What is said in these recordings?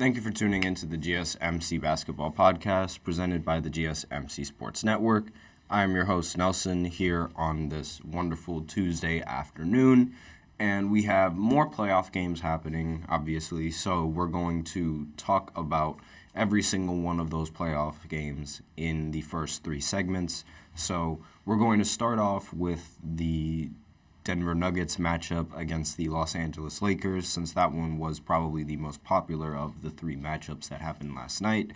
Thank you for tuning into the GSMC Basketball Podcast presented by the GSMC Sports Network. I am your host, Nelson, here on this wonderful Tuesday afternoon, and we have more playoff games happening, obviously, so we're going to talk about every single one of those playoff games in the first three segments. So we're going to start off with the Denver Nuggets matchup against the Los Angeles Lakers, since that one was probably the most popular of the three matchups that happened last night.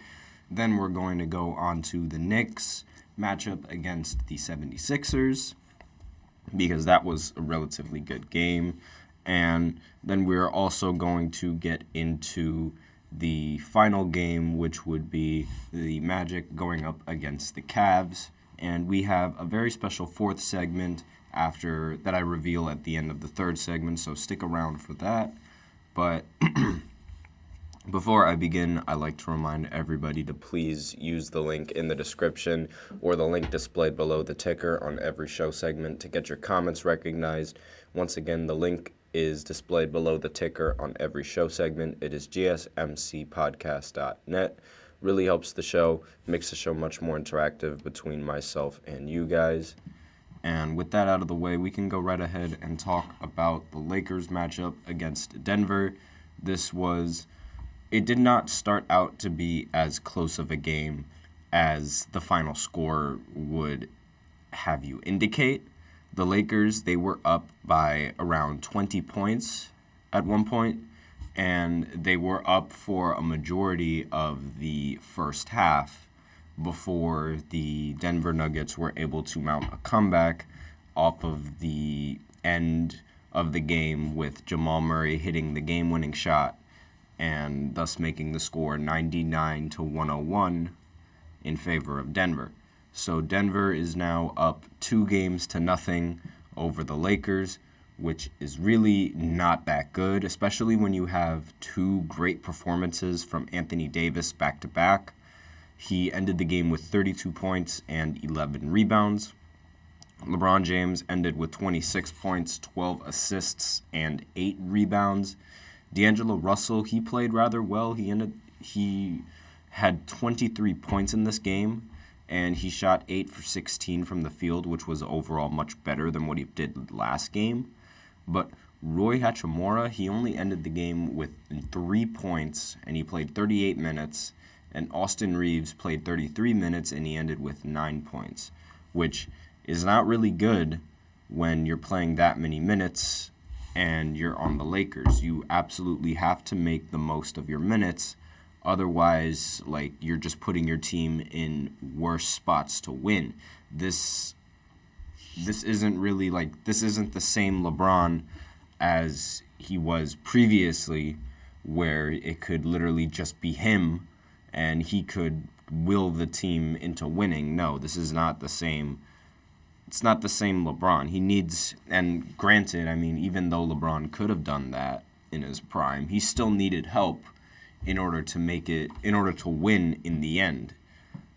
Then we're going to go on to the Knicks matchup against the 76ers, because that was a relatively good game. And then we're also going to get into the final game, which would be the Magic going up against the Cavs. And we have a very special fourth segment after that I reveal at the end of the third segment, so stick around for that. But before I begin, I'd like to remind everybody to please use the link in the description or the link displayed below the ticker on every show segment to get your comments recognized. Once again, the link is displayed below the ticker on every show segment. It is gsmcspodcast.net. Really helps the show, makes the show much more interactive between myself and you guys. And with that out of the way, we can go right ahead and talk about the Lakers matchup against Denver. It did not start out to be as close of a game as the final score would have you indicate. The Lakers, they were up by around 20 points at one point, and they were up for a majority of the first half before the Denver Nuggets were able to mount a comeback off of the end of the game with Jamal Murray hitting the game-winning shot and thus making the score 99-101 in favor of Denver. So Denver is now up 2-0 over the Lakers, which is really not that good, especially when you have two great performances from Anthony Davis back-to-back. He ended the game with 32 points and 11 rebounds. LeBron James ended with 26 points, 12 assists, and 8 rebounds. D'Angelo Russell, he played rather well. He had 23 points in this game, and he shot 8 for 16 from the field, which was overall much better than what he did last game. But Roy Hachimura, he only ended the game with 3 points, and he played 38 minutes. And Austin Reeves played 33 minutes, and he ended with 9 points, which is not really good when you're playing that many minutes and you're on the Lakers. You absolutely have to make the most of your minutes. Otherwise, you're just putting your team in worse spots to win. This isn't the same LeBron as he was previously, where it could literally just be him and he could will the team into winning. No, this is not the same. It's not the same LeBron. He needs, and granted, even though LeBron could have done that in his prime, he still needed help in order to win in the end.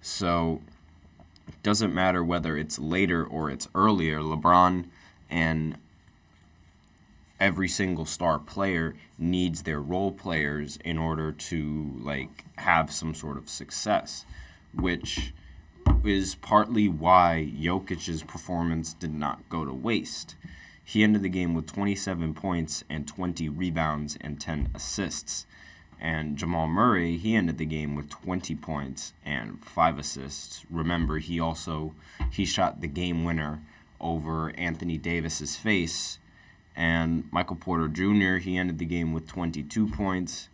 So it doesn't matter whether it's later or it's earlier. LeBron and every single star player needs their role players in order to have some sort of success, which is partly why Jokic's performance did not go to waste. He ended the game with 27 points and 20 rebounds and 10 assists. And Jamal Murray, he ended the game with 20 points and 5 assists. Remember, he shot the game winner over Anthony Davis's face. And Michael Porter Jr., he ended the game with 22 points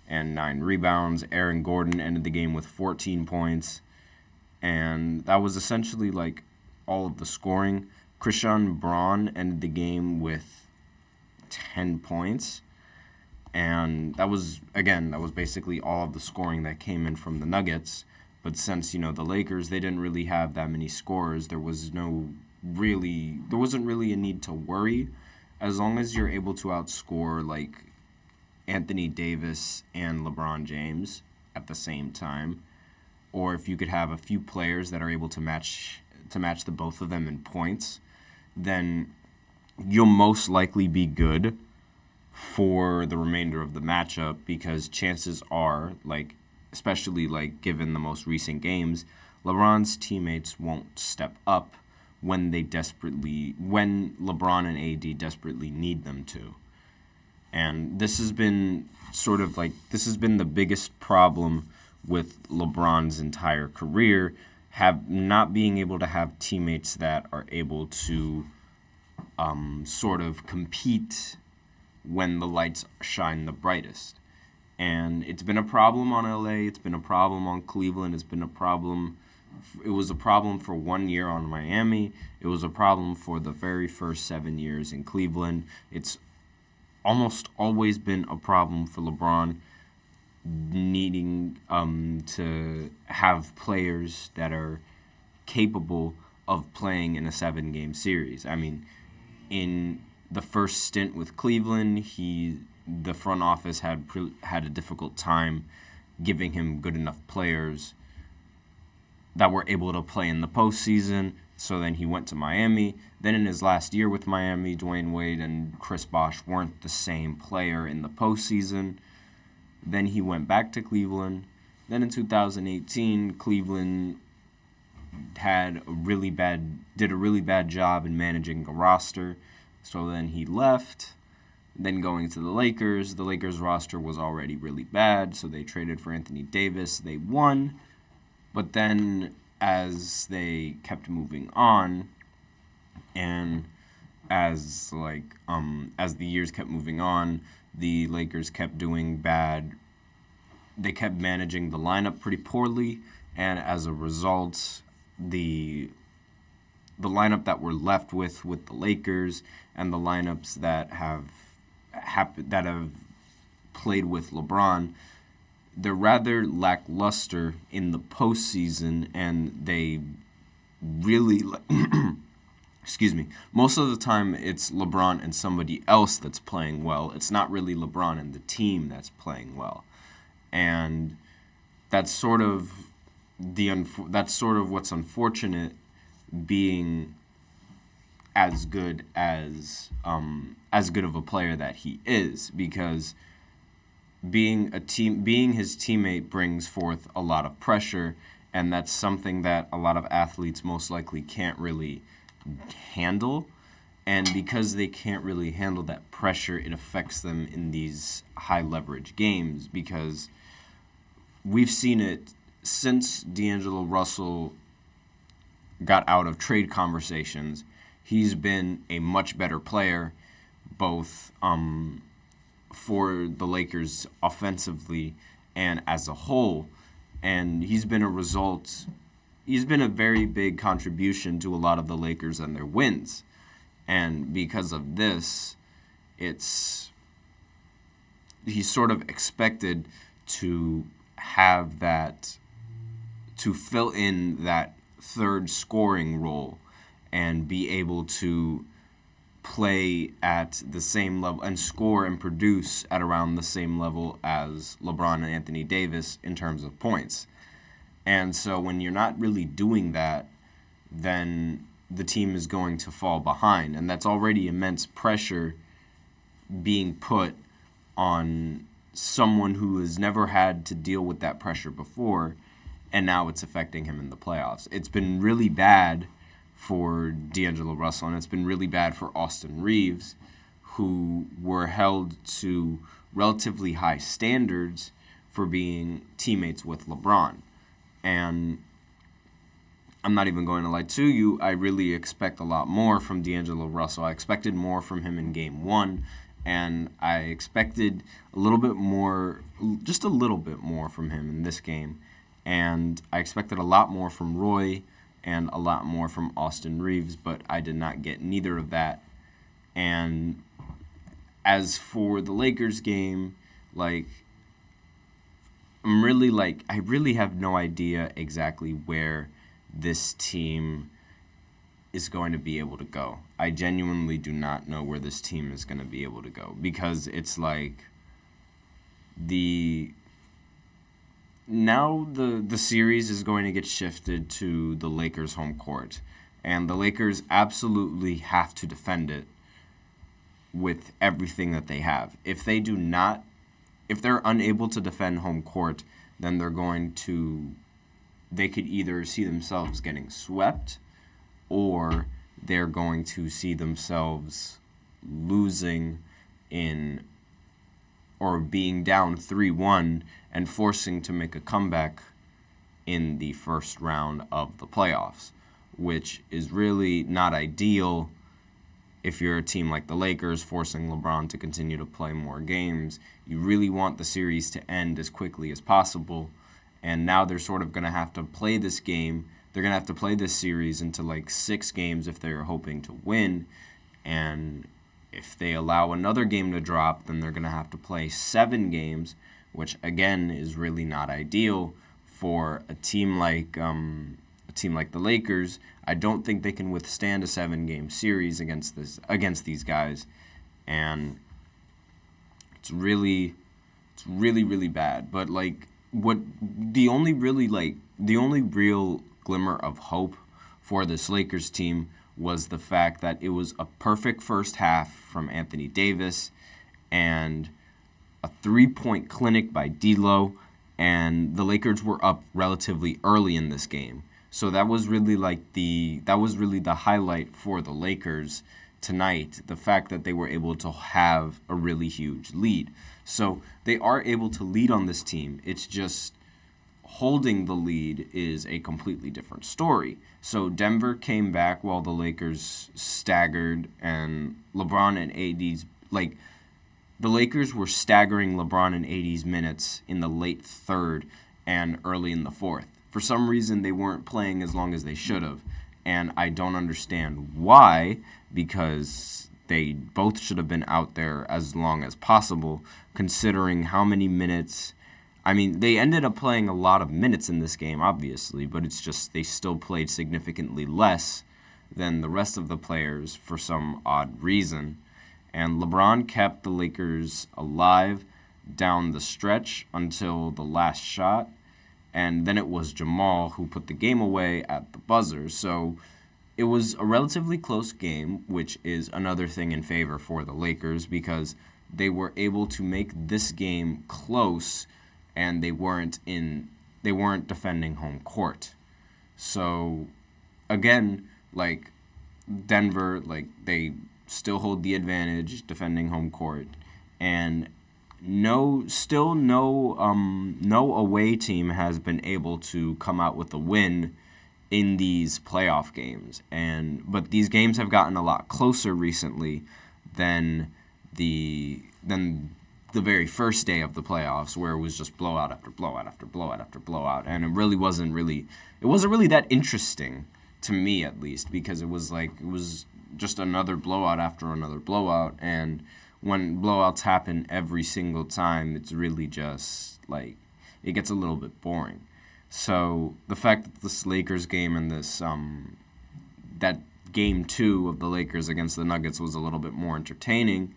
and 9 rebounds. Aaron Gordon ended the game with 14 points. And that was essentially all of the scoring. Christian Braun ended the game with 10 points. And that was basically all of the scoring that came in from the Nuggets. But since, the Lakers, they didn't really have that many scorers, there wasn't really a need to worry. As long as you're able to outscore Anthony Davis and LeBron James at the same time, or if you could have a few players that are able to match the both of them in points, then you'll most likely be good for the remainder of the matchup, because chances are, like, especially like given the most recent games, LeBron's teammates won't step up when LeBron and AD desperately need them to. And this has been the biggest problem with LeBron's entire career, not being able to have teammates that are able to sort of compete when the lights shine the brightest. And it's been a problem on LA, it's been a problem on Cleveland, it was a problem for 1 year on Miami, it was a problem for the very first 7 years in Cleveland. It's almost always been a problem for LeBron needing to have players that are capable of playing in a 7-game series. I mean, in the first stint with Cleveland, the front office had a difficult time giving him good enough players that were able to play in the postseason. So then he went to Miami. Then in his last year with Miami, Dwayne Wade and Chris Bosh weren't the same player in the postseason. Then he went back to Cleveland. Then in 2018, Cleveland did a really bad job in managing the roster. So then he left. Then going to the Lakers roster was already really bad, so they traded for Anthony Davis. They won. But then as they kept moving on, and as the years kept moving on, the Lakers kept doing bad. They kept managing the lineup pretty poorly, and as a result, the lineup that we're left with the Lakers and the lineups that have played with LeBron, they're rather lackluster in the postseason, and they really excuse me, most of the time it's LeBron and somebody else that's playing well. It's not really LeBron and the team that's playing well. And that's sort of what's unfortunate, being as good of a player that he is, because being his teammate brings forth a lot of pressure, and that's something that a lot of athletes most likely can't really handle. And because they can't really handle that pressure, it affects them in these high leverage games, because we've seen it since D'Angelo Russell got out of trade conversations. He's been a much better player, both for the Lakers offensively and as a whole. And he's been a very big contribution to a lot of the Lakers and their wins. And because of this, he's sort of expected to have that, to fill in that third scoring role and be able to play at the same level and score and produce at around the same level as LeBron and Anthony Davis in terms of points. And so when you're not really doing that, then the team is going to fall behind. And that's already immense pressure being put on someone who has never had to deal with that pressure before, and now it's affecting him in the playoffs. It's been really bad for D'Angelo Russell, and it's been really bad for Austin Reeves, who were held to relatively high standards for being teammates with LeBron. And I'm not even going to lie to you, I really expect a lot more from D'Angelo Russell. I expected more from him in Game 1, and I expected just a little bit more from him in this game. And I expected a lot more from Roy and a lot more from Austin Reeves, but I did not get neither of that. And as for the Lakers game, I really have no idea exactly where this team is going to be able to go. I genuinely do not know where this team is going to be able to go, because it's like now the series is going to get shifted to the Lakers' home court, and the Lakers absolutely have to defend it. with everything that they have. If they're unable to defend home court, then they could either see themselves getting swept, or they're going to see themselves losing or being down 3-1 and forcing to make a comeback in the first round of the playoffs, which is really not ideal if you're a team like the Lakers, forcing LeBron to continue to play more games. You really want the series to end as quickly as possible, and now they're sort of going to have to play this game. They're going to have to play this series into 6 games if they're hoping to win, and if they allow another game to drop, then they're going to have to play 7 games, which again is really not ideal for a team like the Lakers. I don't think they can withstand a 7-game series against these guys, and it's really bad. But the only real glimmer of hope for this Lakers team was the fact that it was a perfect first half from Anthony Davis and a 3-point clinic by D'Lo, and the Lakers were up relatively early in this game. So that was really the highlight for the Lakers tonight, the fact that they were able to have a really huge lead. So they are able to lead on this team. It's just holding the lead is a completely different story. So Denver came back while the Lakers staggered, and LeBron and AD's the Lakers were staggering LeBron and AD's minutes in the late third and early in the fourth. For some reason, they weren't playing as long as they should have, and I don't understand why, because they both should have been out there as long as possible, considering how many minutes. I mean, they ended up playing a lot of minutes in this game, obviously, but it's just they still played significantly less than the rest of the players for some odd reason. And LeBron kept the Lakers alive down the stretch until the last shot, and then it was Jamal who put the game away at the buzzer. So it was a relatively close game, which is another thing in favor for the Lakers, because they were able to make this game close, and they weren't defending home court. So again, Denver, they still hold the advantage defending home court, and no away team has been able to come out with a win in these playoff games. But these games have gotten a lot closer recently than the very first day of the playoffs, where it was just blowout after blowout after blowout after blowout, and it wasn't really that interesting to me, at least, because it was just another blowout after another blowout, and when blowouts happen every single time, it's really just it gets a little bit boring. So the fact that this Lakers game and this that game 2 of the Lakers against the Nuggets was a little bit more entertaining,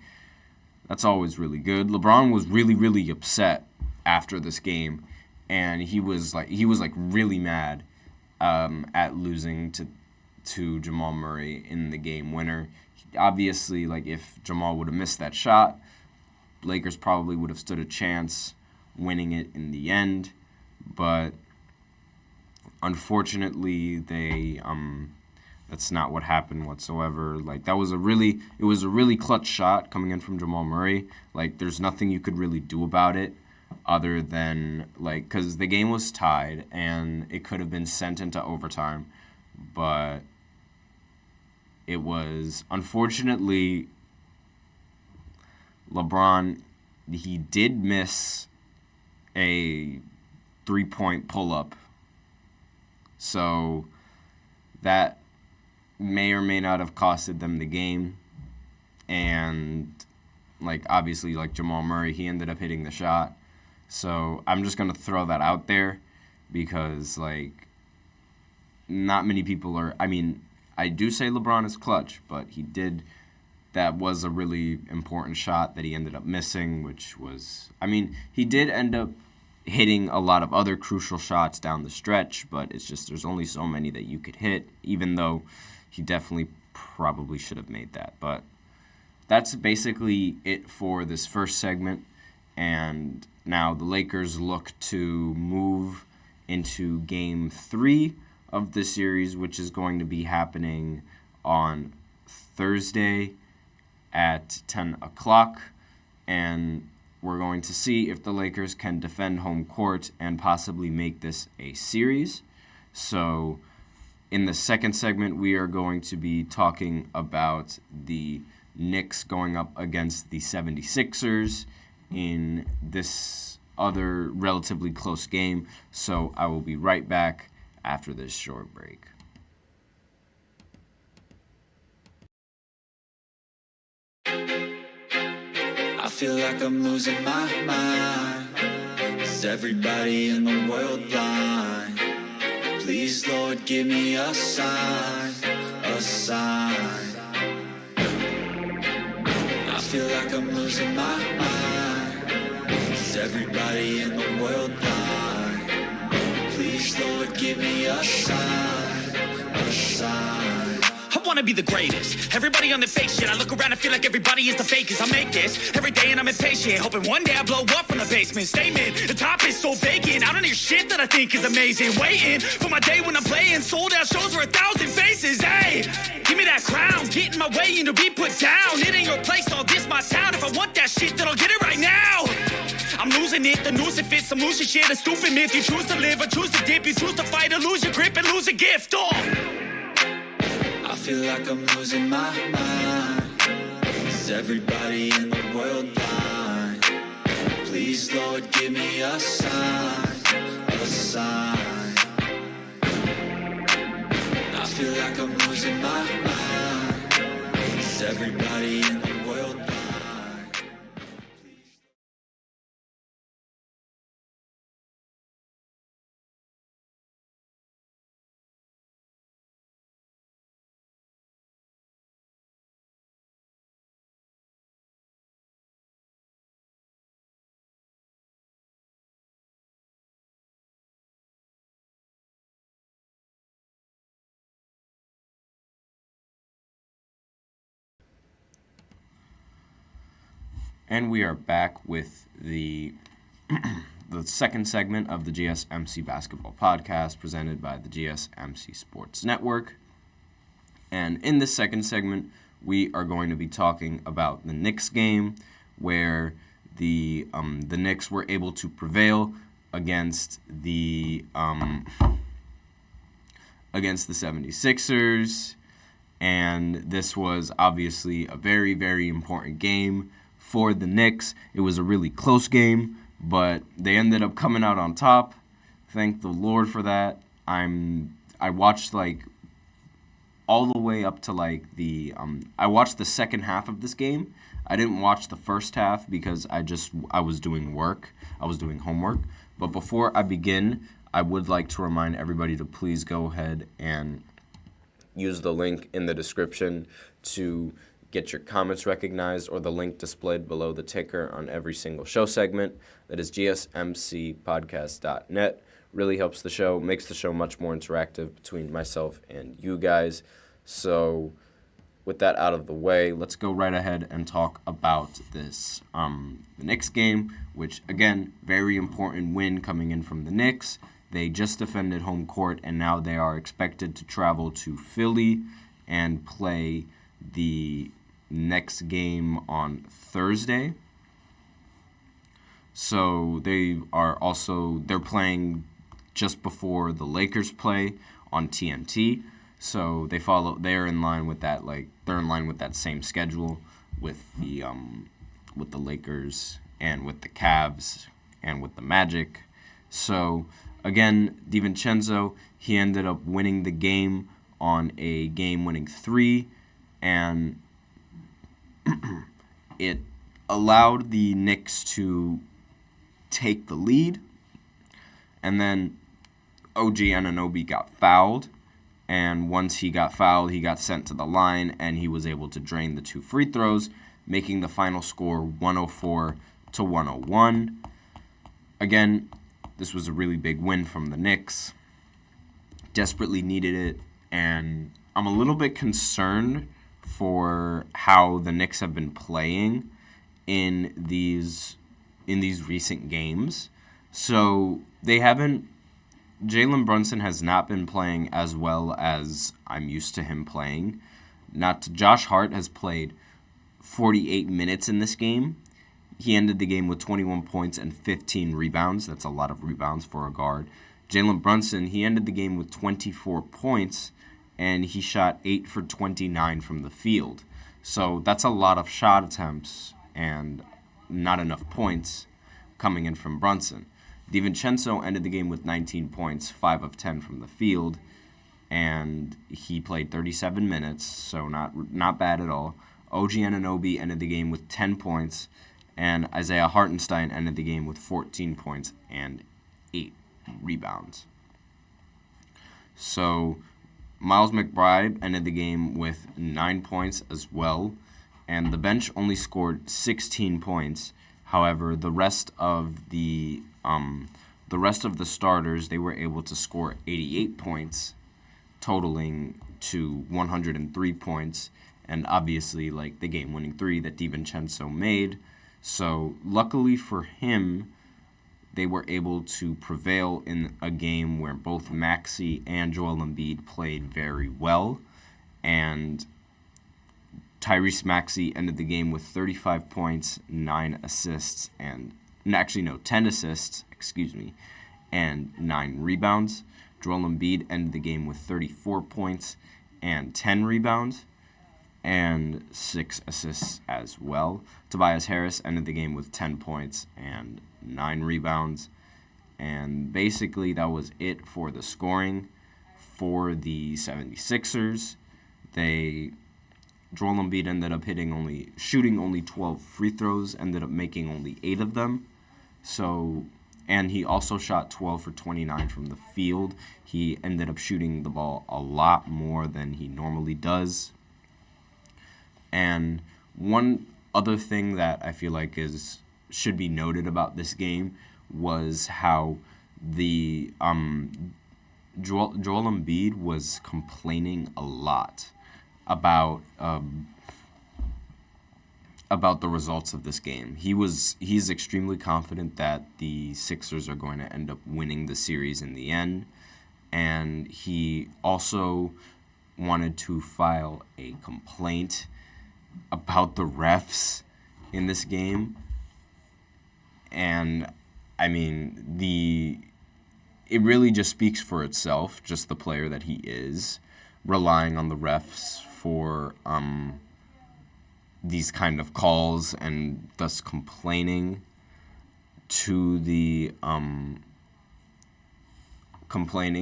that's always really good. LeBron was really upset after this game, and he was really mad at losing to Jamal Murray in the game winner. Obviously, if Jamal would have missed that shot, Lakers probably would have stood a chance winning it in the end. But unfortunately, that's not what happened whatsoever. It was a really clutch shot coming in from Jamal Murray. There's nothing you could really do about it other than because the game was tied and it could have been sent into overtime, but it was, unfortunately, LeBron, he did miss a 3-point pull-up. So that may or may not have costed them the game. And, obviously, Jamal Murray, he ended up hitting the shot. So I'm just going to throw that out there because, not many people are, I do say LeBron is clutch, but that was a really important shot that he ended up missing, which was, he did end up hitting a lot of other crucial shots down the stretch, but it's just there's only so many that you could hit, even though he definitely probably should have made that. But that's basically it for this first segment. And now the Lakers look to move into Game 3 of the series, which is going to be happening on Thursday at 10 o'clock. And we're going to see if the Lakers can defend home court and possibly make this a series. So in the second segment, we are going to be talking about the Knicks going up against the 76ers in this other relatively close game. So I will be right back after this short break. I feel like I'm losing my mind. Is everybody in the world blind? Please, Lord, give me a sign, a sign. I feel like I'm losing my mind. Is everybody in the world blind? Please, Lord, give me a sign, a sign. I wanna be the greatest. Everybody on the fake shit. I look around and feel like everybody is the fakest. I make this every day and I'm impatient, hoping one day I blow up from the basement. Statement, the top is so vacant. I don't hear shit that I think is amazing. Waiting for my day when I'm playing sold out shows for 1,000 faces. Hey, give me that crown. Get in my way and to be put down. It ain't your place, all this my town. If I want that shit, then I'll get it right now. I'm losing it, the noose it fits. I'm losing shit, a stupid myth. You choose to live or choose to dip. You choose to fight or lose your grip and lose a gift. I feel like I'm losing my mind. Is everybody in the world blind? Please, Lord, give me a sign, a sign. I feel like I'm losing my mind. Is everybody in the world blind? And we are back with the the second segment of the GSMC Basketball Podcast presented by the GSMC Sports Network. And in this second segment, we are going to be talking about the Knicks game, where the Knicks were able to prevail against the 76ers. And this was obviously a very, very important game for the Knicks. It was a really close game, but they ended up coming out on top. Thank the Lord for that. I watched all the way up to I watched the second half of this game. I didn't watch the first half because I was doing work. I was doing homework. But before I begin, I would like to remind everybody to please go ahead and use the link in the description to get your comments recognized, or the link displayed below the ticker on every single show segment. That is gsmcpodcast.net. Really helps the show, makes the show much more interactive between myself and you guys. So with that out of the way, let's go right ahead and talk about this the Knicks game, which, again, very important win coming in from the Knicks. They just defended home court, and now they are expected to travel to Philly and play the next game on Thursday. So they're playing just before the Lakers play on TNT. So they're in line with that, they're in line with that same schedule with the Lakers and with the Cavs and with the Magic. So again, DiVincenzo, he ended up winning the game on a game-winning three, and it allowed the Knicks to take the lead. And then OG Anunoby got fouled, and once he got fouled, he got sent to the line, and he was able to drain the 2 free throws, making the final score 104-101. Again, this was a really big win from the Knicks. Desperately needed it, and I'm a little bit concerned for how the Knicks have been playing in these recent games. So they haven't. Jalen Brunson has not been playing as well as I'm used to him playing. Josh Hart has played 48 minutes in this game. He ended the game with 21 points and 15 rebounds. That's a lot of rebounds for a guard. Jalen Brunson, he ended the game with 24 points, and he shot 8 for 29 from the field. So that's a lot of shot attempts and not enough points coming in from Brunson. DiVincenzo ended the game with 19 points, 5 of 10 from the field, and he played 37 minutes, so not bad at all. OG Anunoby ended the game with 10 points, and Isaiah Hartenstein ended the game with 14 points and 8 rebounds. So Miles McBride ended the game with 9 points as well, and the bench only scored 16 points. However, the rest of the starters, they were able to score 88 points, totaling to 103 points, and obviously like the game-winning three that DiVincenzo made. So luckily for him, they were able to prevail in a game where both Maxey and Joel Embiid played very well, and Tyrese Maxey ended the game with 35 points, 10 assists, and 9 rebounds. Joel Embiid ended the game with 34 points and 10 rebounds and 6 assists as well. Tobias Harris ended the game with 10 points and 9 rebounds. And basically that was it for the scoring for the 76ers. Joel Embiid ended up shooting only 12 free throws, ended up making only 8 of them. And he also shot 12 for 29 from the field. He ended up shooting the ball a lot more than he normally does. And one other thing that I feel like should be noted about this game was how the Joel Embiid was complaining a lot about the results of this game. He's extremely confident that the Sixers are going to end up winning the series in the end, and he also wanted to file a complaint about the refs in this game. And I mean, it really just speaks for itself, just the player that he is, relying on the refs for these kind of calls and thus complaining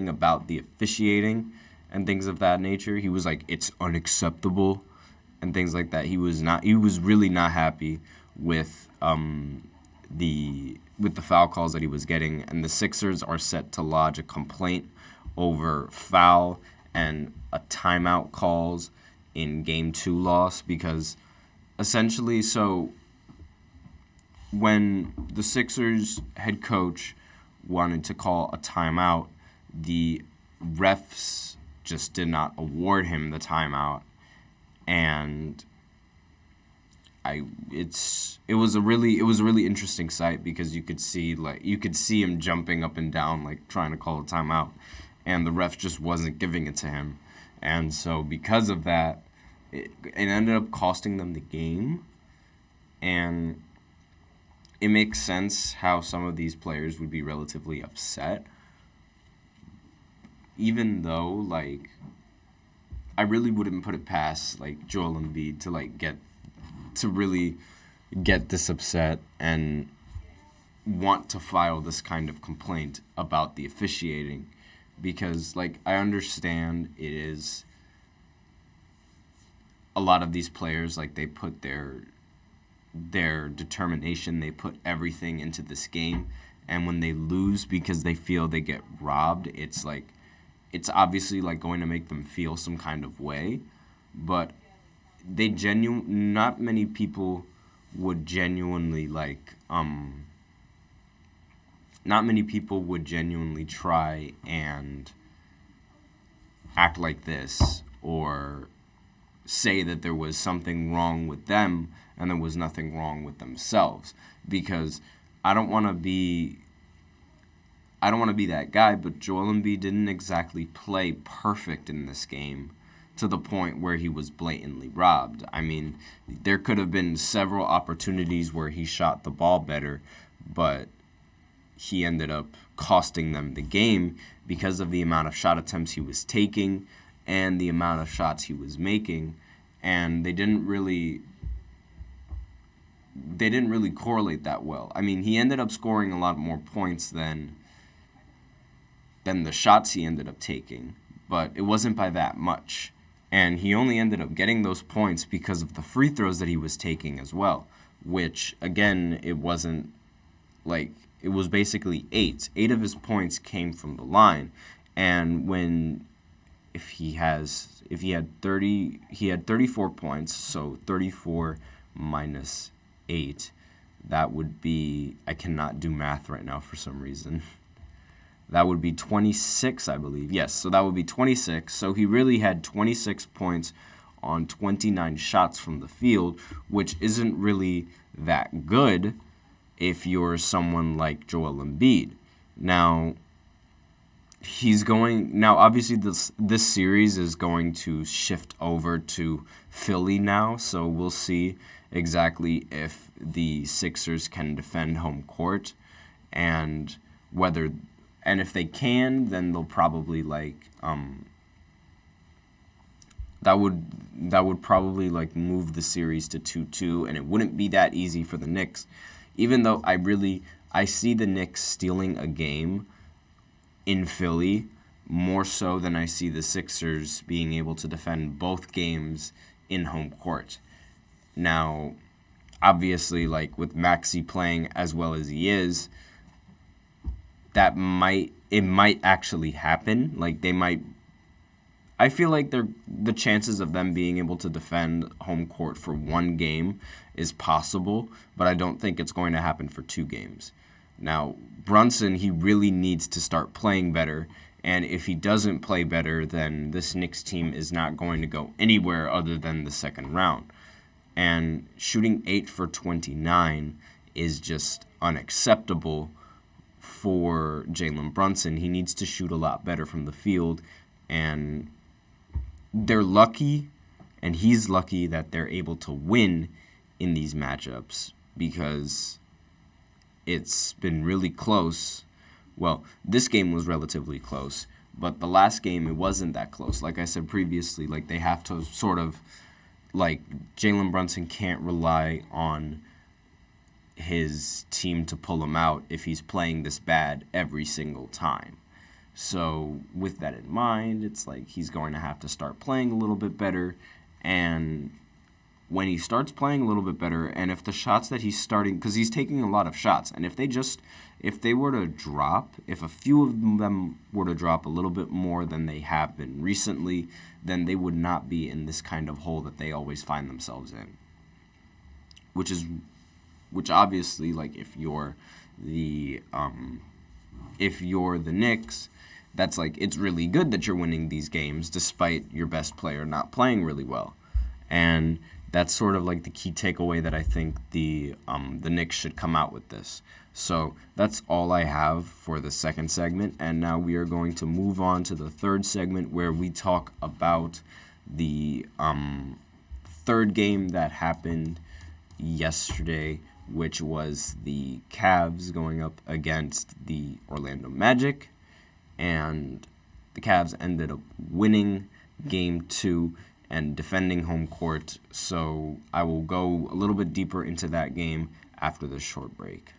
about the officiating and things of that nature. He was like, it's unacceptable and things like that. He was really not happy with the foul calls that he was getting, and the Sixers are set to lodge a complaint over foul and a timeout calls in Game 2 loss, because essentially, so when the Sixers head coach wanted to call a timeout, the refs just did not award him the timeout, and it was a really interesting sight, because you could see him jumping up and down, like trying to call a timeout, and the ref just wasn't giving it to him. And so because of that, it ended up costing them the game. And it makes sense how some of these players would be relatively upset, even though, like, I really wouldn't put it past, like, Joel Embiid to really get this upset and want to file this kind of complaint about the officiating, because, like, I understand it is a lot of these players, like, they put their determination, they put everything into this game, and when they lose because they feel they get robbed, it's like, it's obviously, like, going to make them feel some kind of way, but not many people would genuinely, like, not many people would genuinely try and act like this, or say that there was something wrong with them and there was nothing wrong with themselves, because I don't want to be that guy, but Joel Embiid didn't exactly play perfect in this game to the point where he was blatantly robbed. I mean, there could have been several opportunities where he shot the ball better, but he ended up costing them the game because of the amount of shot attempts he was taking and the amount of shots he was making, and they didn't really correlate that well. I mean, he ended up scoring a lot more points than the shots he ended up taking, but it wasn't by that much. And he only ended up getting those points because of the free throws that he was taking as well, which, again, it wasn't like, it was basically 8. 8 of his points came from the line. And if he had 34 points, so 34 minus 8, that would be, I cannot do math right now for some reason. That would be 26, I believe. Yes, so that would be 26. So he really had 26 points on 29 shots from the field, which isn't really that good if you're someone like Joel Embiid. Now, obviously this series is going to shift over to Philly now, so we'll see exactly if the Sixers can defend home court, and if they can, then they'll probably that would probably move the series to 2-2, and it wouldn't be that easy for the Knicks, even though I see the Knicks stealing a game in Philly more so than I see the Sixers being able to defend both games in home court. Now, obviously, with Maxey playing as well as he is, it might actually happen. I feel like the chances of them being able to defend home court for one game is possible, but I don't think it's going to happen for 2 games. Now, Brunson, he really needs to start playing better, and if he doesn't play better, then this Knicks team is not going to go anywhere other than the second round. And shooting 8 for 29 is just unacceptable for Jalen Brunson. He needs to shoot a lot better from the field, and they're lucky, and he's lucky that they're able to win in these matchups because it's been really close. Well, this game was relatively close, but the last game, it wasn't that close. Like I said previously, they have to sort of, Jalen Brunson can't rely on his team to pull him out if he's playing this bad every single time. So with that in mind, it's he's going to have to start playing a little bit better, and when he starts playing a little bit better, and if the shots that he's starting, because he's taking a lot of shots, and if a few of them were to drop a little bit more than they have been recently, then they would not be in this kind of hole that they always find themselves in. Which obviously, if you're the Knicks, that's it's really good that you're winning these games despite your best player not playing really well. And that's sort of the key takeaway that I think the Knicks should come out with this. So that's all I have for the second segment, and now we are going to move on to the third segment where we talk about the third game that happened yesterday, which was the Cavs going up against the Orlando Magic, and the Cavs ended up winning Game 2 and defending home court, so I will go a little bit deeper into that game after this short break.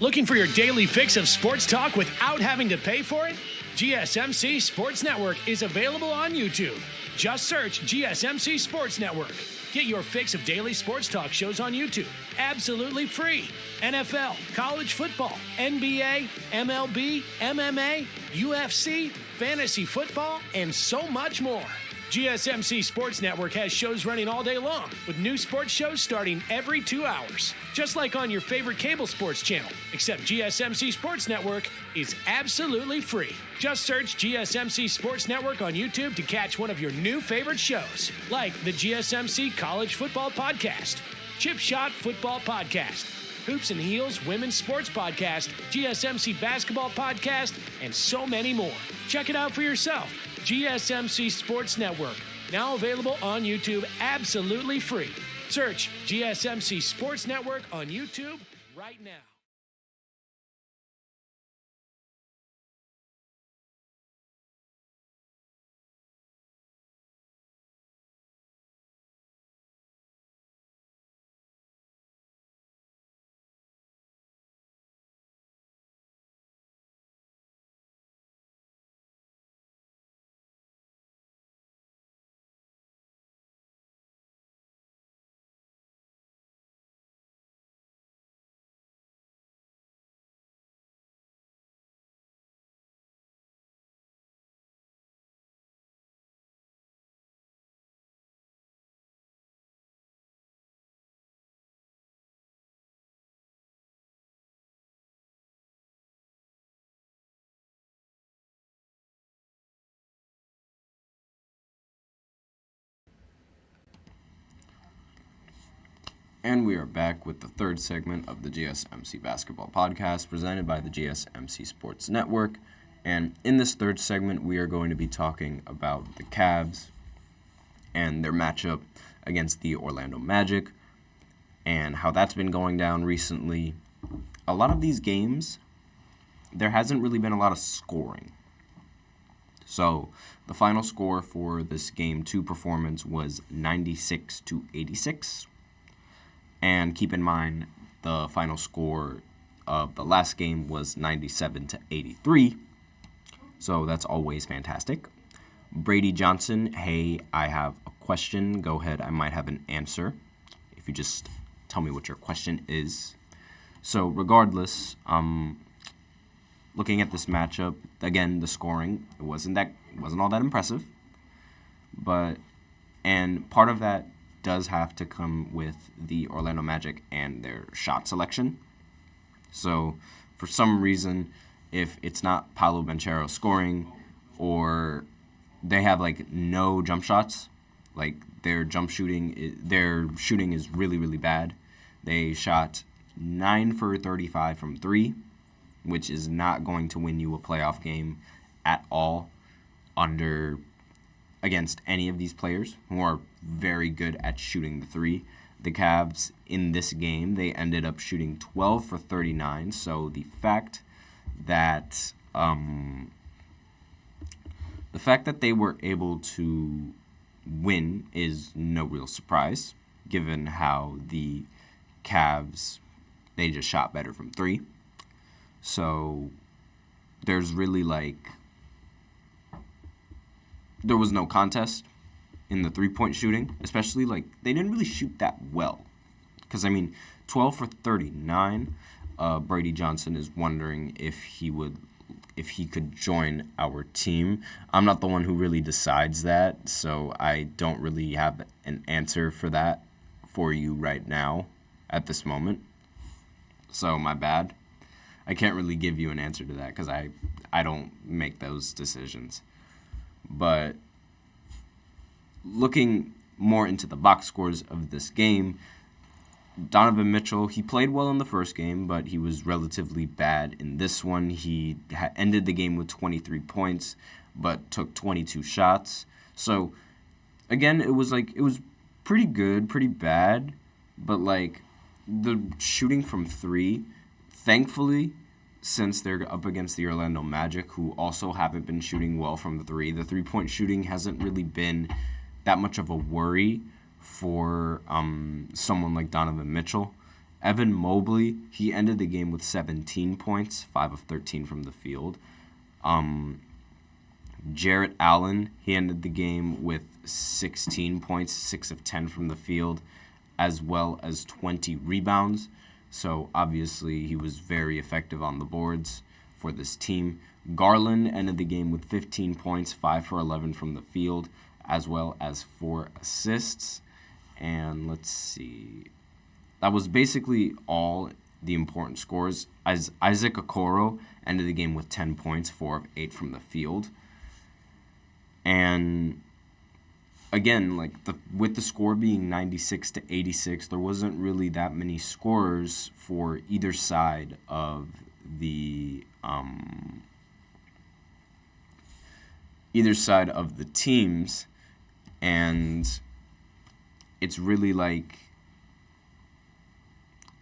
Looking for your daily fix of sports talk without having to pay for it? GSMC Sports Network is available on YouTube. Just search GSMC Sports Network. Get your fix of daily sports talk shows on YouTube, absolutely free. NFL, college football, NBA, MLB, MMA, UFC, fantasy football, and so much more. GSMC Sports Network has shows running all day long, with new sports shows starting every 2 hours. Just like on your favorite cable sports channel, except GSMC Sports Network is absolutely free. Just search GSMC Sports Network on YouTube to catch one of your new favorite shows, like the GSMC College Football Podcast, Chip Shot Football Podcast, Hoops and Heels Women's Sports Podcast, GSMC Basketball Podcast, and so many more. Check it out for yourself. GSMC Sports Network, now available on YouTube absolutely free. Search GSMC Sports Network on YouTube right now. And we are back with the third segment of the GSMC Basketball Podcast presented by the GSMC Sports Network. And in this third segment, we are going to be talking about the Cavs and their matchup against the Orlando Magic and how that's been going down recently. A lot of these games, there hasn't really been a lot of scoring. So the final score for this Game 2 performance was 96-86. And keep in mind, the final score of the last game was 97-83. So that's always fantastic. Brady Johnson, hey, I have a question. Go ahead, I might have an answer. If you just tell me what your question is. So regardless, looking at this matchup, again, the scoring, it wasn't all that impressive. And part of that does have to come with the Orlando Magic and their shot selection. So for some reason, if it's not Paolo Banchero scoring or they have no jump shots, their shooting is really, really bad. They shot 9 for 35 from 3, which is not going to win you a playoff game at all against any of these players who are very good at shooting the 3. The Cavs in this game, they ended up shooting 12 for 39. So the fact that they were able to win is no real surprise, given how the Cavs, they just shot better from 3. So there's really there was no contest in the three-point shooting, especially they didn't really shoot that well. Because 12 for 39, Brady Johnson is wondering if he could join our team. I'm not the one who really decides that, so I don't really have an answer for that for you right now at this moment. So my bad. I can't really give you an answer to that because I don't make those decisions. But looking more into the box scores of this game, Donovan Mitchell, he played well in the first game, but he was relatively bad in this one. He ended the game with 23 points, but took 22 shots. So, again, it was pretty good, pretty bad, but the shooting from 3, thankfully, since they're up against the Orlando Magic, who also haven't been shooting well from the 3, the three-point shooting hasn't really been that much of a worry for someone like Donovan Mitchell. Evan Mobley, he ended the game with 17 points, 5 of 13 from the field. Jarrett Allen, he ended the game with 16 points, 6 of 10 from the field, as well as 20 rebounds. So obviously he was very effective on the boards for this team. Garland ended the game with 15 points, 5 for 11 from the field, as well as 4 assists. And let's see. That was basically all the important scores. As Isaac Okoro ended the game with 10 points, 4 of 8 from the field. And again, like with the score being 96 to 86, there wasn't really that many scorers for either side of the teams, and it's really like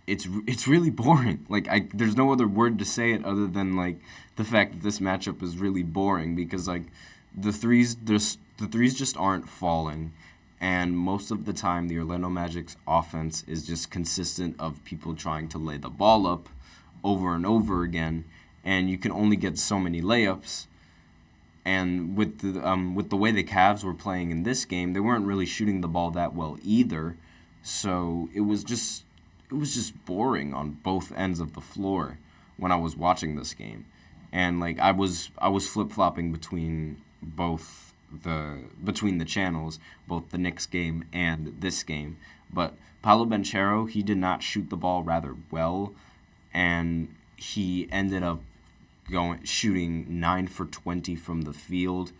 it's really boring. Like there's no other word to say it other than like the fact that this matchup is really boring, because like the threes just aren't falling, and most of the time the Orlando Magic's offense is just consistent of people trying to lay the ball up over and over again, and you can only get so many layups. And with the way the Cavs were playing in this game, they weren't really shooting the ball that well either. So it was just boring on both ends of the floor when I was watching this game. And like I was flip-flopping between the channels, both the Knicks game and this game. But Paolo Banchero, he did not shoot the ball rather well, and he ended up shooting 9 for 20 from the field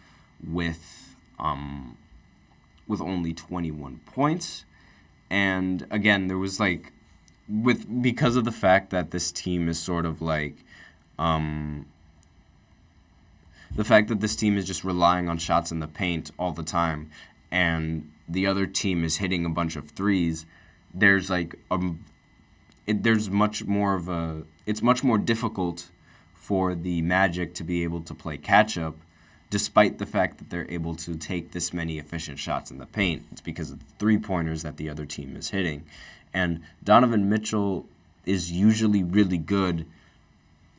with only 21 points. And again, there was like because of the fact that this team is sort of like the fact that this team is just relying on shots in the paint all the time, and the other team is hitting a bunch of threes, there's like it's much more difficult for the Magic to be able to play catch-up, despite the fact that they're able to take this many efficient shots in the paint. It's because of the three-pointers that the other team is hitting. And Donovan Mitchell is usually really good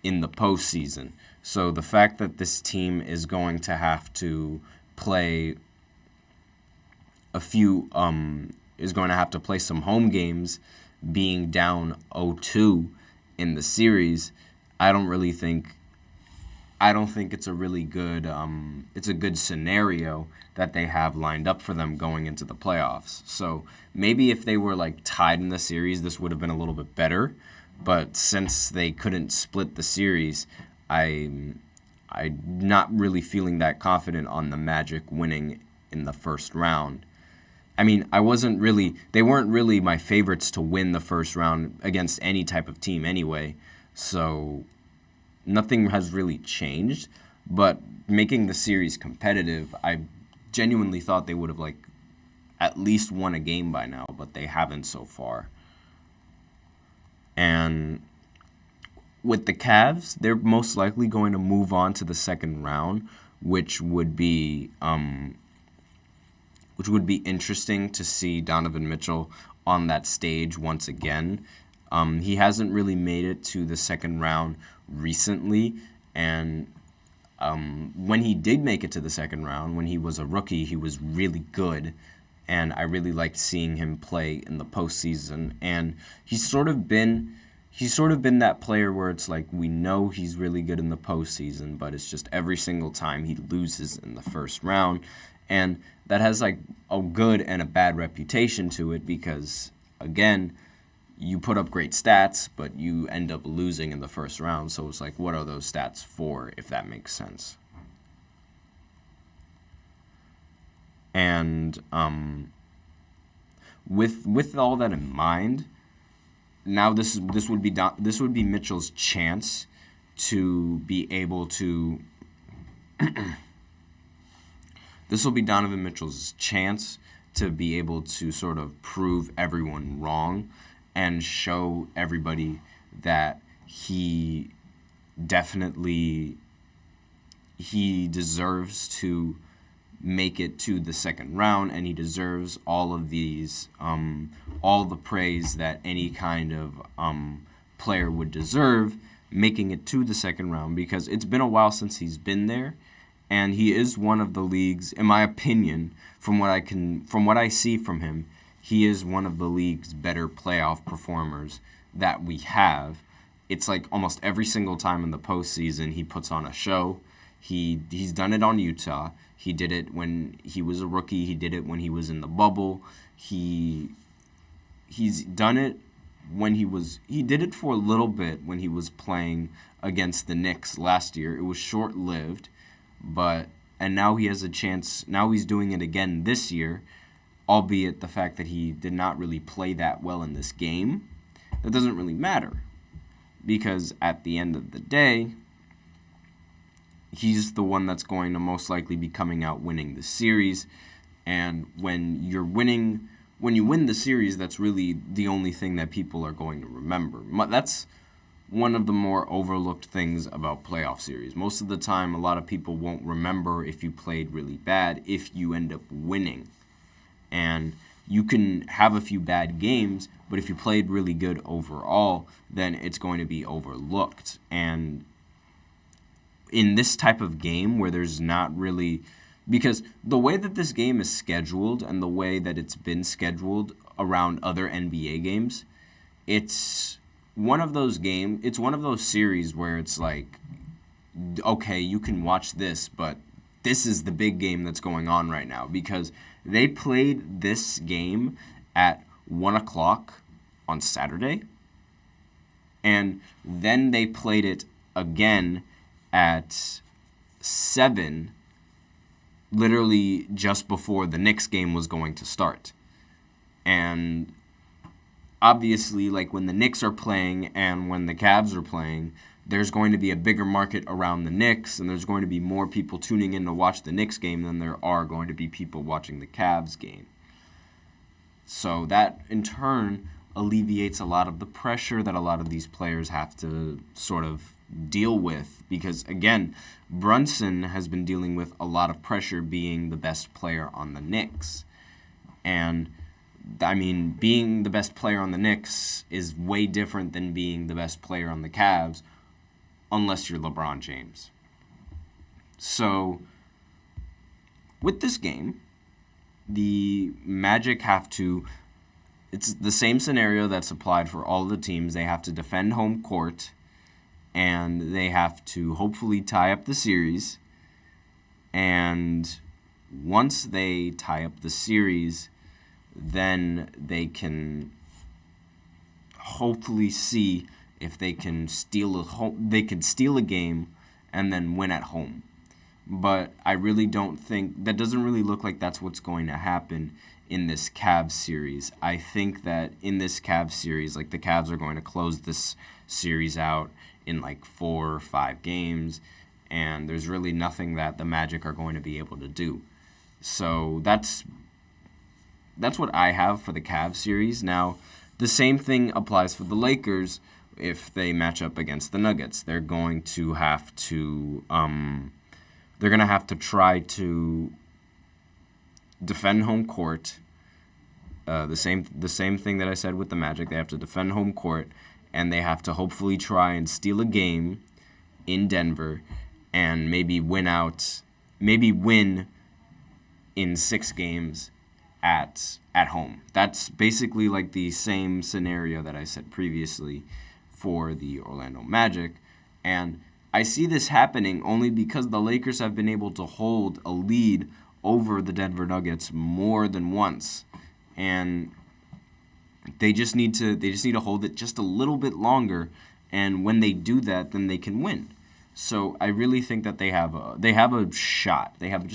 in the postseason. So the fact that this team is going to have to play some home games being down 0-2 in the series, I don't think it's a really good it's a good scenario that they have lined up for them going into the playoffs. So maybe if they were like tied in the series, this would have been a little bit better. But since they couldn't split the series, I'm not really feeling that confident on the Magic winning in the first round. I mean, they weren't really my favorites to win the first round against any type of team anyway. So nothing has really changed, but making the series competitive, I genuinely thought they would have like at least won a game by now, but they haven't so far. And with the Cavs, they're most likely going to move on to the second round, which would be interesting to see Donovan Mitchell on that stage once again. He hasn't really made it to the second round recently, and when he did make it to the second round, when he was a rookie, he was really good, and I really liked seeing him play in the postseason. And he's sort of been that player where it's like we know he's really good in the postseason, but it's just every single time he loses in the first round, and that has like a good and a bad reputation to it because, again, you put up great stats, but you end up losing in the first round. So it's like, what are those stats for, if that makes sense? And with all that in mind, now this would be Mitchell's chance to be able to. This will be Donovan Mitchell's chance to be able to sort of prove everyone wrong and show everybody that he deserves to make it to the second round, and he deserves all of these, all the praise that any kind of player would deserve making it to the second round, because it's been a while since he's been there, and he is one of the league's, in my opinion, from what I see from him, he is one of the league's better playoff performers that we have. It's like almost every single time in the postseason he puts on a show. He's done it on Utah. He did it when he was a rookie. He did it when he was in the bubble. He's done it when he did it for a little bit when he was playing against the Knicks last year. It was short-lived, and now he has a chance. Now he's doing it again this year, albeit the fact that he did not really play that well in this game. That doesn't really matter, because at the end of the day, he's the one that's going to most likely be coming out winning the series. And when you win the series, that's really the only thing that people are going to remember. That's one of the more overlooked things about playoff series. Most of the time, a lot of people won't remember if you played really bad if you end up winning. And you can have a few bad games, but if you played really good overall, then it's going to be overlooked. And in this type of game where there's not really... Because the way that this game is scheduled and the way that it's been scheduled around other NBA games, it's one of those series where it's like, okay, you can watch this, but this is the big game that's going on right now, because they played this game at 1 o'clock on Saturday, and then they played it again at 7, literally just before the Knicks game was going to start. And obviously, like, when the Knicks are playing and when the Cavs are playing, there's going to be a bigger market around the Knicks, and there's going to be more people tuning in to watch the Knicks game than there are going to be people watching the Cavs game. So that, in turn, alleviates a lot of the pressure that a lot of these players have to sort of deal with, because, again, Brunson has been dealing with a lot of pressure being the best player on the Knicks. And, I mean, being the best player on the Knicks is way different than being the best player on the Cavs, unless you're LeBron James. So, with this game, the Magic have to... It's the same scenario that's applied for all the teams. They have to defend home court, and they have to hopefully tie up the series. And once they tie up the series, then they can hopefully see if they can steal a game and then win at home. But I really don't think... That doesn't really look like that's what's going to happen in this Cavs series. I think that in this Cavs series, like, the Cavs are going to close this series out in like 4 or 5 games, and there's really nothing that the Magic are going to be able to do. So that's what I have for the Cavs series. Now, the same thing applies for the Lakers if they match up against the Nuggets. They're going to have to try to defend home court. The same thing that I said with the Magic. They have to defend home court, and they have to hopefully try and steal a game in Denver and maybe win in 6 games at home. That's basically like the same scenario that I said previously for the Orlando Magic. And I see this happening only because the Lakers have been able to hold a lead over the Denver Nuggets more than once. And they just need to hold it just a little bit longer, and when they do that, then they can win. So I really think that they have a shot. They have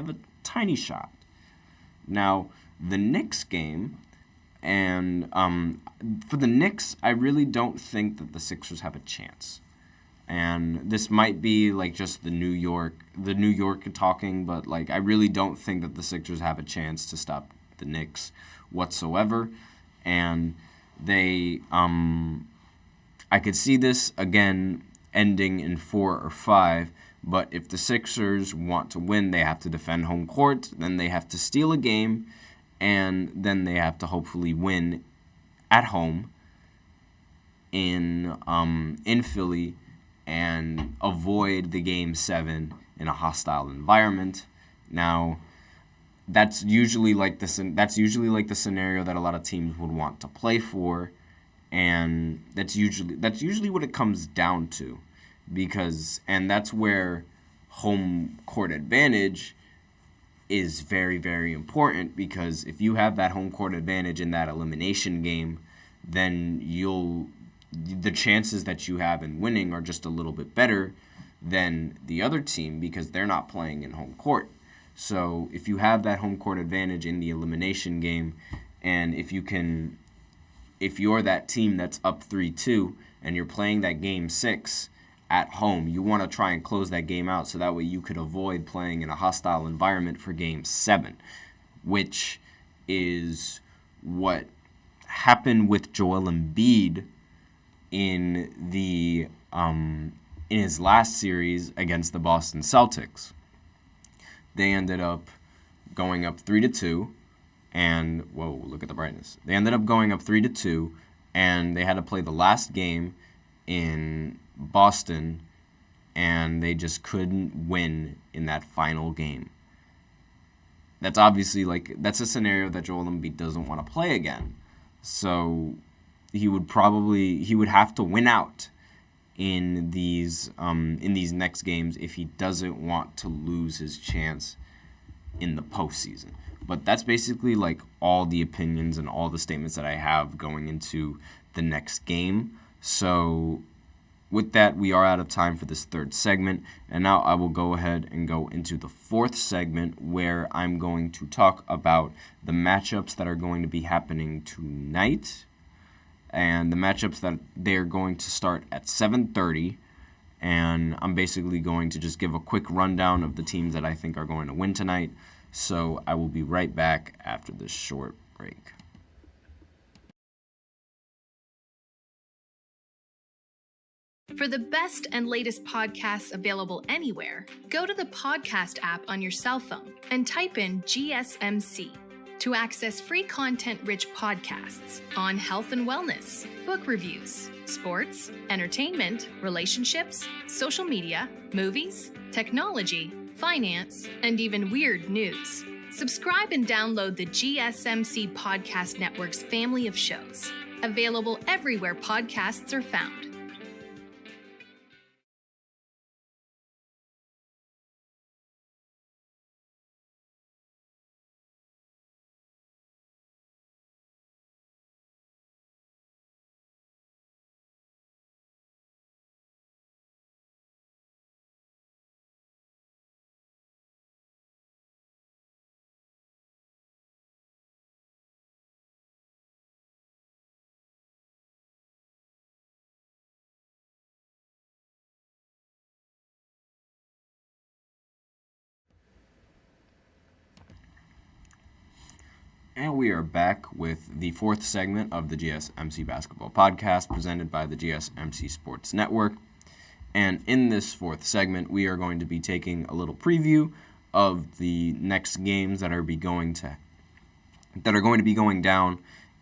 a tiny shot. Now, the Knicks game, and for the Knicks, I really don't think that the Sixers have a chance. And this might be like just the New York talking, but like, I really don't think that the Sixers have a chance to stop the Knicks whatsoever. And they, I could see this again ending in 4 or 5, but if the Sixers want to win, they have to defend home court, then they have to steal a game, and then they have to hopefully win at home in Philly and avoid the Game 7 in a hostile environment. Now, that's usually like the scenario that a lot of teams would want to play for, and that's usually what it comes down to, and that's where home court advantage is very, very important, because if you have that home court advantage in that elimination game, then the chances that you have in winning are just a little bit better than the other team, because they're not playing in home court. So if you have that home court advantage in the elimination game, and if you're that team that's up 3-2 and you're playing that game 6 at home, you want to try and close that game out so that way you could avoid playing in a hostile environment for game 7, which is what happened with Joel Embiid in his last series against the Boston Celtics. They ended up going up 3-2, and whoa, look at the brightness. They ended up going up 3-2, and they had to play the last game in Boston, and they just couldn't win in that final game. That's obviously that's a scenario that Joel Embiid doesn't want to play again. So he would have to win out in these next games if he doesn't want to lose his chance in the postseason. But that's basically all the opinions and all the statements that I have going into the next game. So with that, we are out of time for this third segment, and now I will go ahead and go into the fourth segment, where I'm going to talk about the matchups that are going to be happening tonight, and the matchups that they're going to start at 7:30, and I'm basically going to just give a quick rundown of the teams that I think are going to win tonight. So I will be right back after this short break. For the best and latest podcasts available anywhere, go to the podcast app on your cell phone and type in GSMC to access free content-rich podcasts on health and wellness, book reviews, sports, entertainment, relationships, social media, movies, technology, finance, and even weird news. Subscribe and download the GSMC Podcast Network's family of shows, available everywhere podcasts are found. And we are back with the fourth segment of the GSMC Basketball Podcast, presented by the GSMC Sports Network. And in this fourth segment, we are going to be taking a little preview of the next games that are going to be going down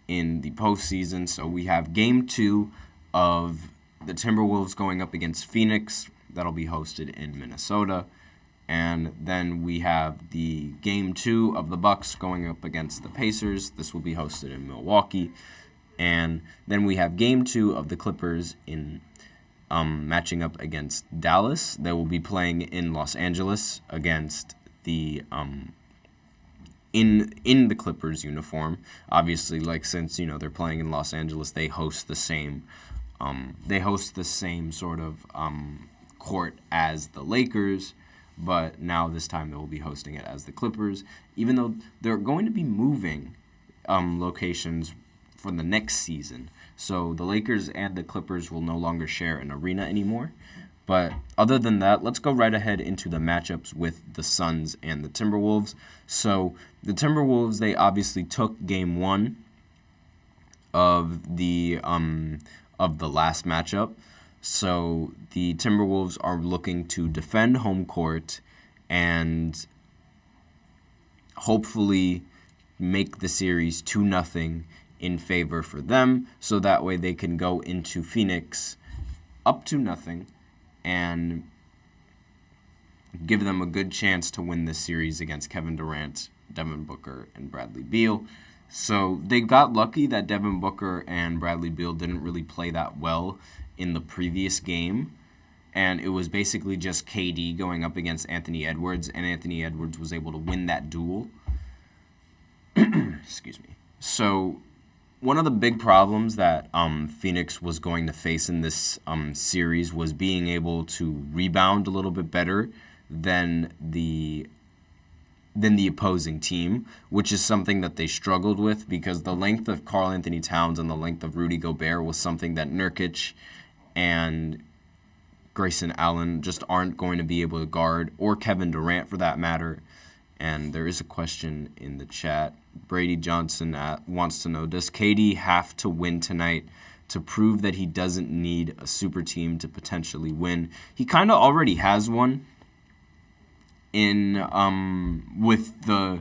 in the postseason. So we have Game 2 of the Timberwolves going up against Phoenix. That'll be hosted in Minnesota. And then we have the Game 2 of the Bucks going up against the Pacers. This will be hosted in Milwaukee. And then we have Game 2 of the Clippers in matching up against Dallas. They will be playing in Los Angeles against the in the Clippers uniform. Obviously, since they're playing in Los Angeles, they host the same sort of court as the Lakers. But now this time they will be hosting it as the Clippers, even though they're going to be moving locations for the next season. So the Lakers and the Clippers will no longer share an arena anymore. But other than that, let's go right ahead into the matchups with the Suns and the Timberwolves. So the Timberwolves, they obviously took Game 1 of the last matchup. So the Timberwolves are looking to defend home court and hopefully make the series 2-0 in favor for them, so that way they can go into Phoenix up 2-0 and give them a good chance to win this series against Kevin Durant, Devin Booker, and Bradley Beal. So they got lucky that Devin Booker and Bradley Beal didn't really play that well in the previous game, and it was basically just KD going up against Anthony Edwards, and Anthony Edwards was able to win that duel. Excuse me. So one of the big problems that Phoenix was going to face in this series was being able to rebound a little bit better than the opposing team, which is something that they struggled with because the length of Karl Anthony Towns and the length of Rudy Gobert was something that Nurkic and Grayson Allen just aren't going to be able to guard, or Kevin Durant for that matter. And there is a question in the chat. Brady Johnson wants to know, does KD have to win tonight to prove that he doesn't need a super team to potentially win? He kind of already has one with the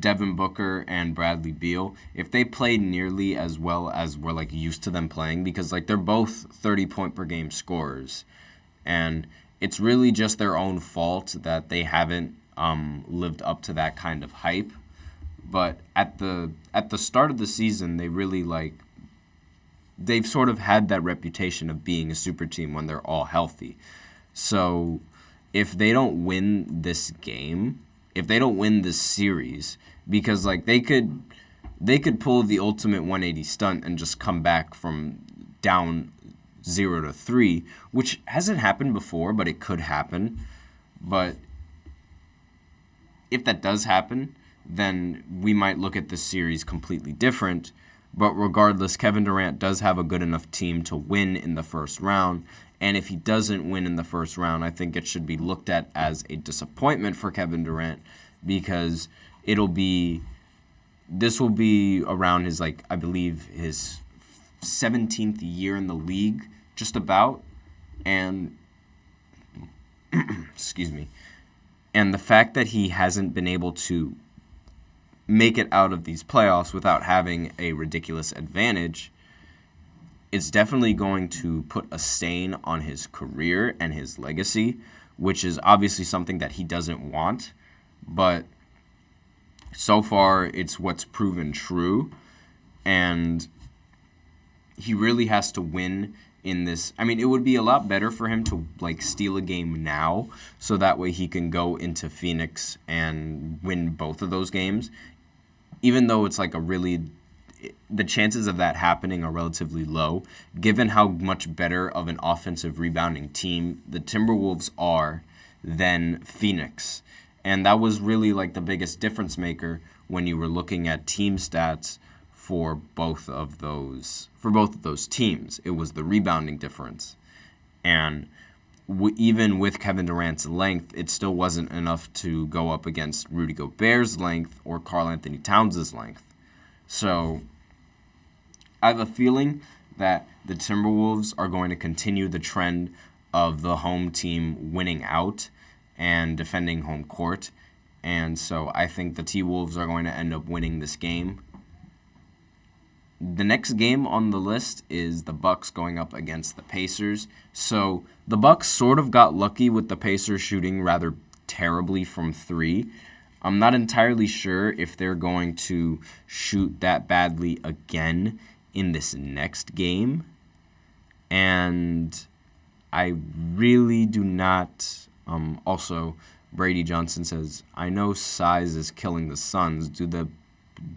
Devin Booker and Bradley Beal. If they played nearly as well as we're like used to them playing, because like they're both 30-point per game scorers, and it's really just their own fault that they haven't lived up to that kind of hype. But at the start of the season, they've sort of had that reputation of being a super team when they're all healthy. So if they don't win this game, if they don't win this series, because like they could pull the ultimate 180 stunt and just come back from down 0-3, which hasn't happened before, but it could happen. But if that does happen, then we might look at this series completely different. But regardless, Kevin Durant does have a good enough team to win in the first round. And if he doesn't win in the first round, I think it should be looked at as a disappointment for Kevin Durant, because this will be around his, like, I believe his 17th year in the league, just about. And, excuse me. And the fact that he hasn't been able to make it out of these playoffs without having a ridiculous advantage, it's definitely going to put a stain on his career and his legacy, which is obviously something that he doesn't want. But so far, it's what's proven true. And he really has to win in this. I mean, it would be a lot better for him to like steal a game now, so that way he can go into Phoenix and win both of those games. Even though it's like the chances of that happening are relatively low, given how much better of an offensive rebounding team the Timberwolves are than Phoenix. And that was really like the biggest difference maker when you were looking at team stats for both of those teams. It was the rebounding difference. And even with Kevin Durant's length, it still wasn't enough to go up against Rudy Gobert's length or Karl Anthony Towns' length. So I have a feeling that the Timberwolves are going to continue the trend of the home team winning out and defending home court. And so I think the T-Wolves are going to end up winning this game. The next game on the list is the Bucks going up against the Pacers. So the Bucks sort of got lucky with the Pacers shooting rather terribly from three. I'm not entirely sure if they're going to shoot that badly again in this next game. And I really do not. Also, Brady Johnson says, I know size is killing the Suns.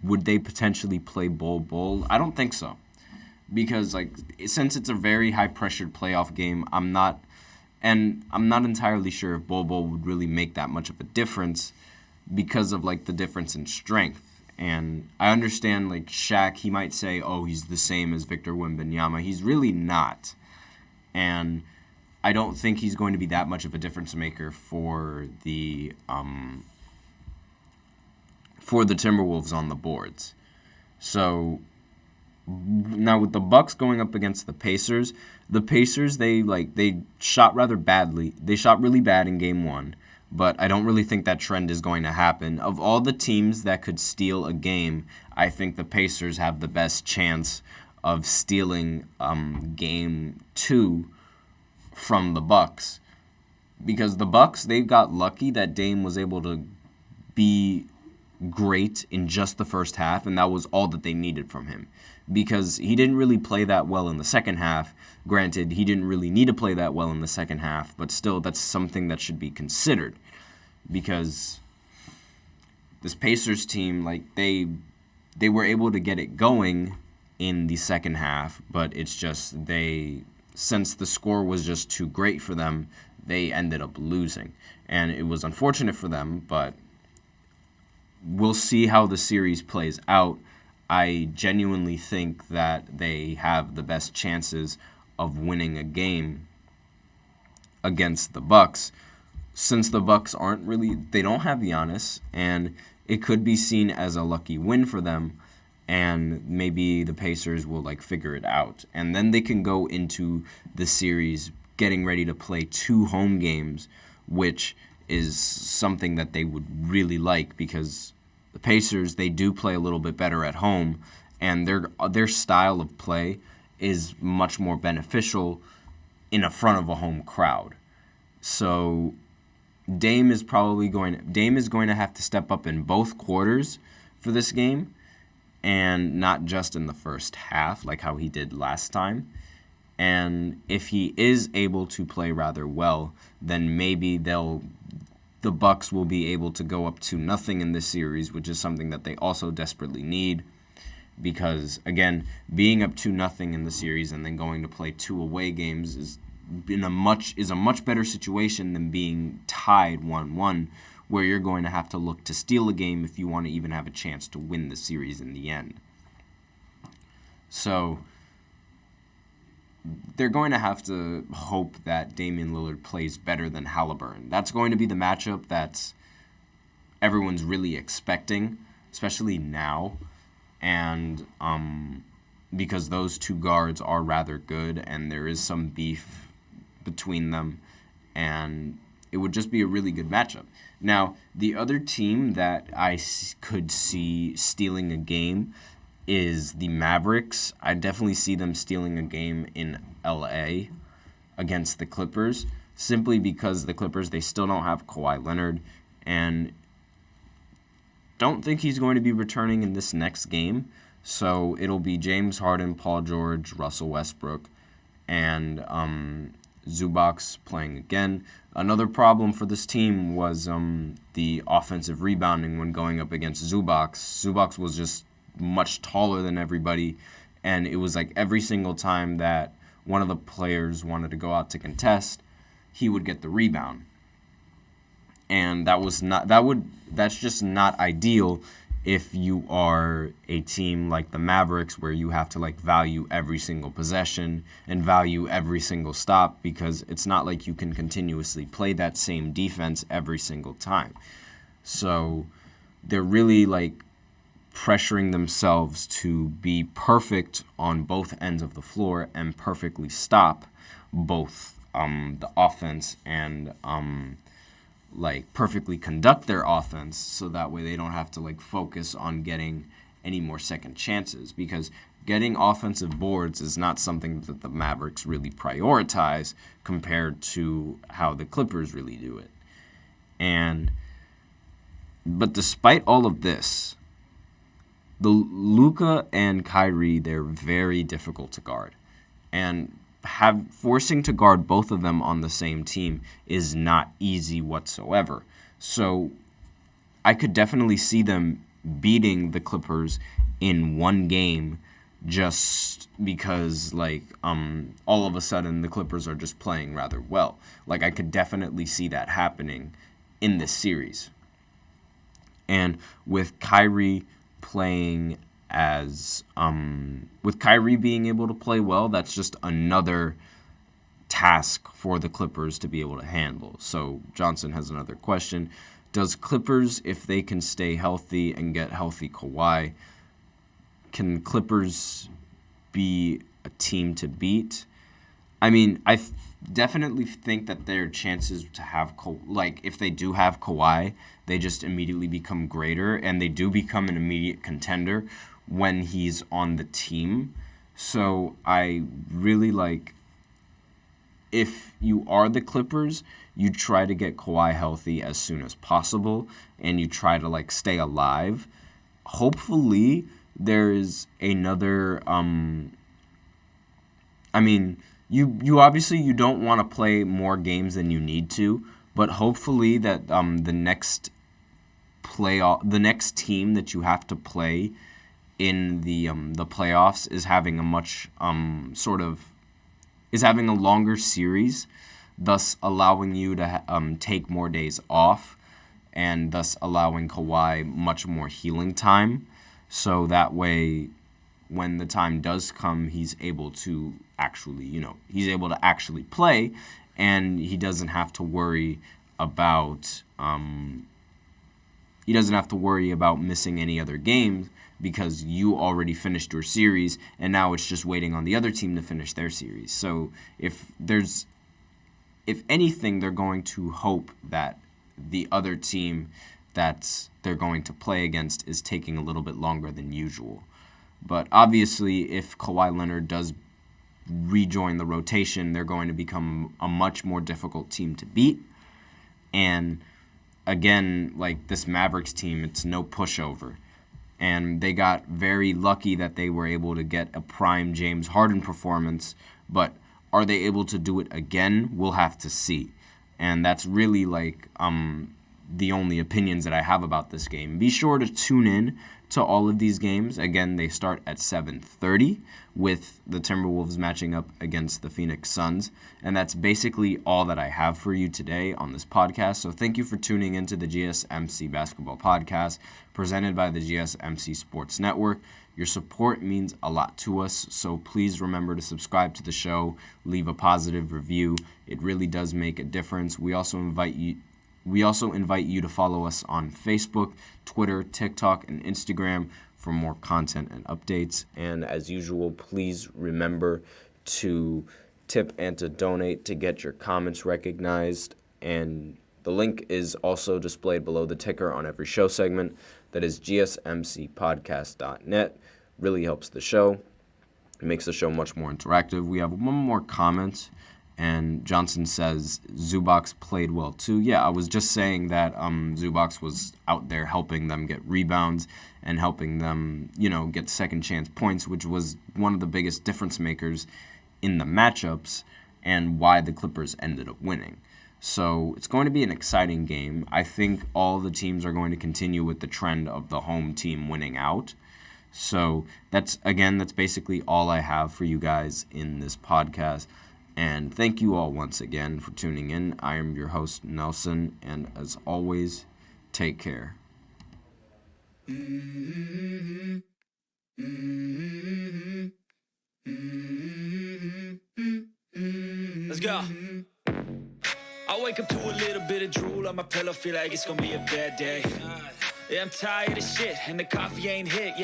Would they potentially play Bol? I don't think so. Because since it's a very high-pressured playoff game, I'm not entirely sure if Bol would really make that much of a difference because of the difference in strength. And I understand Shaq, he might say, oh, he's the same as Victor Wembanyama. He's really not. And I don't think he's going to be that much of a difference maker for the Timberwolves on the boards. So now with the Bucks going up against the Pacers they shot rather badly. They shot really bad in game one, but I don't really think that trend is going to happen. Of all the teams that could steal a game, I think the Pacers have the best chance of stealing game two from the Bucks, because the Bucks, they got lucky that Dame was able to be great in just the first half, and that was all that they needed from him. Because he didn't really play that well in the second half. Granted, he didn't really need to play that well in the second half, but still, that's something that should be considered. Because this Pacers team, like, they were able to get it going in the second half, but it's just since the score was just too great for them, they ended up losing. And it was unfortunate for them, but we'll see how the series plays out. I genuinely think that they have the best chances of winning a game against the Bucks, since the Bucks they don't have Giannis, and it could be seen as a lucky win for them, and maybe the Pacers will figure it out. And then they can go into the series getting ready to play 2 home games, which is something that they would really like, because the Pacers, they do play a little bit better at home, and their style of play is much more beneficial in front of a home crowd. So Dame is going to have to step up in both quarters for this game, and not just in the first half like how he did last time. And if he is able to play rather well, then maybe the Bucks will be able to go up 2-0 in this series, which is something that they also desperately need. Because, again, being up 2-0 in the series and then going to play 2 away games is a much better situation than being tied 1-1, where you're going to have to look to steal a game if you want to even have a chance to win the series in the end. So they're going to have to hope that Damian Lillard plays better than Halliburton. That's going to be the matchup that everyone's really expecting, especially now. And because those 2 guards are rather good and there is some beef between them, and it would just be a really good matchup. Now, the other team that I could see stealing a game is the Mavericks. I definitely see them stealing a game in LA against the Clippers, simply because the Clippers, they still don't have Kawhi Leonard, and don't think he's going to be returning in this next game. So it'll be James Harden, Paul George, Russell Westbrook, and Zubac playing again. Another problem for this team was the offensive rebounding when going up against Zubac. Zubac was just much taller than everybody, and it was every single time that one of the players wanted to go out to contest, he would get the rebound. And that's just not ideal if you are a team like the Mavericks, where you have to value every single possession and value every single stop, because it's not like you can continuously play that same defense every single time. So they're really pressuring themselves to be perfect on both ends of the floor and perfectly stop both the offense and perfectly conduct their offense, so that way they don't have to focus on getting any more second chances, because getting offensive boards is not something that the Mavericks really prioritize compared to how the Clippers really do it. But despite all of this, the Luka and Kyrie, they're very difficult to guard, and forcing to guard both of them on the same team is not easy whatsoever. So I could definitely see them beating the Clippers in one game, just because all of a sudden the Clippers are just playing rather well. I could definitely see that happening in this series. And with Kyrie playing with Kyrie being able to play well, that's just another task for the Clippers to be able to handle. So Johnson has another question. Does Clippers, if they can stay healthy and get healthy Kawhi, can Clippers be a team to beat? I mean, I definitely think that their chances to have, if they do have Kawhi, they just immediately become greater, and they do become an immediate contender when he's on the team. So I really if you are the Clippers, you try to get Kawhi healthy as soon as possible, and you try to like stay alive. Hopefully, there's another. I mean, you obviously you don't want to play more games than you need to, but hopefully that the next team that you have to play in the playoffs is having a much is having a longer series, thus allowing you to take more days off, and thus allowing Kawhi much more healing time, so that way when the time does come, he's able to actually play, and he doesn't have to worry about missing any other games, because you already finished your series, and now it's just waiting on the other team to finish their series. So if anything, they're going to hope that the other team that they're going to play against is taking a little bit longer than usual. But obviously, if Kawhi Leonard does rejoin the rotation, they're going to become a much more difficult team to beat. And again, like this Mavericks team, it's no pushover. And they got very lucky that they were able to get a prime James Harden performance, but are they able to do it again? We'll have to see. And that's really like the only opinions that I have about this game. Be sure to tune in to all of these games. Again, they start at 7:30 with the Timberwolves matching up against the Phoenix Suns. And that's basically all that I have for you today on this podcast. So thank you for tuning into the GSMC Basketball Podcast presented by the GSMC Sports Network. Your support means a lot to us, so please remember to subscribe to the show, leave a positive review. It really does make a difference. We also invite you to follow us on Facebook, Twitter, TikTok, and Instagram for more content and updates. And as usual, please remember to tip and to donate to get your comments recognized. And the link is also displayed below the ticker on every show segment. That is gsmcpodcast.net. Really helps the show. It makes the show much more interactive. We have one more comment. And Johnson says, Zubac played well too. Yeah, I was just saying that Zubac was out there helping them get rebounds and helping them, get second chance points, which was one of the biggest difference makers in the matchups and why the Clippers ended up winning. So it's going to be an exciting game. I think all the teams are going to continue with the trend of the home team winning out. So that's basically all I have for you guys in this podcast. And thank you all once again for tuning in. I am your host, Nelson, and as always, take care. Let's go. I wake up to a little bit of drool on my pillow, feel like it's gonna be a bad day. Yeah, I'm tired of shit, and the coffee ain't hit yet.